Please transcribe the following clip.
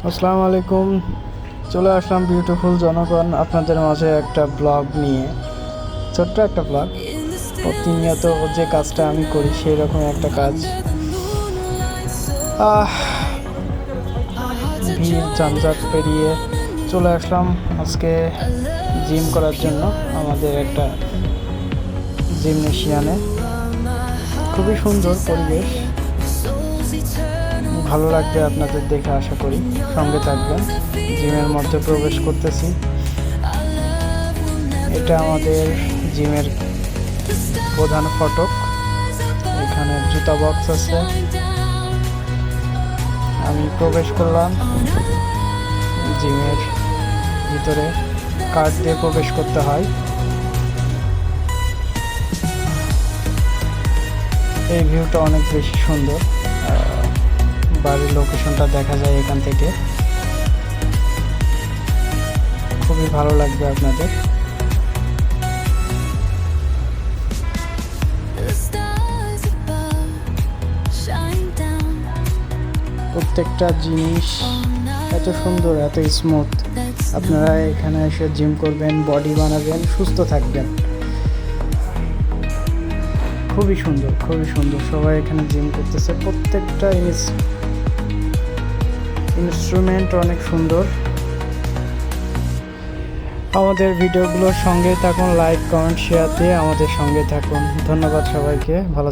আসসালামু আলাইকুম। চলে আসলাম বিউটিফুল জনগণ আপনাদের মাঝে একটা ব্লগ নিয়ে। ছোট্ট একটা ব্লগ। প্রতিনিয়ত যে কাজটা আমি করি সেই রকম একটা কাজ। ভিড় যানজট পেরিয়ে চলে আসলাম আজকে জিম করার জন্য আমাদের একটা জিমনেশিয়ানে। খুবই সুন্দর পরিবেশ, ভালো লাগবে আপনাদের দেখে, আশা করি সঙ্গে থাকবেন। জিমের মধ্যে প্রবেশ করতেছি। এটা আমাদের জিমের প্রধান ফটক। এখানে জুতা বক্স আছে। আমি প্রবেশ করলাম জিমের ভিতরে। কার্ড দিয়ে প্রবেশ করতে হয়। এই ভিউটা অনেক বেশি সুন্দর। বাড়ির লোকেশনটা দেখা যায় এখান থেকে। খুবই ভালো লাগবে আপনাদের। প্রত্যেকটা জিনিস এত সুন্দর, এত স্মুথ। আপনারা এখানে এসে জিম করবেন, বডি বানাবেন, সুস্থ থাকবেন। খুবই সুন্দর, খুবই সুন্দর। সবাই এখানে জিম করতেছে। প্রত্যেকটা ইনস্ট্রুমেন্ট অনেক সুন্দর। আমাদের ভিডিওগুলোর সঙ্গে থাকুন, লাইক কমেন্ট শেয়ার দিয়ে আমাদের সঙ্গে থাকুন। ধন্যবাদ সবাইকে। ভালো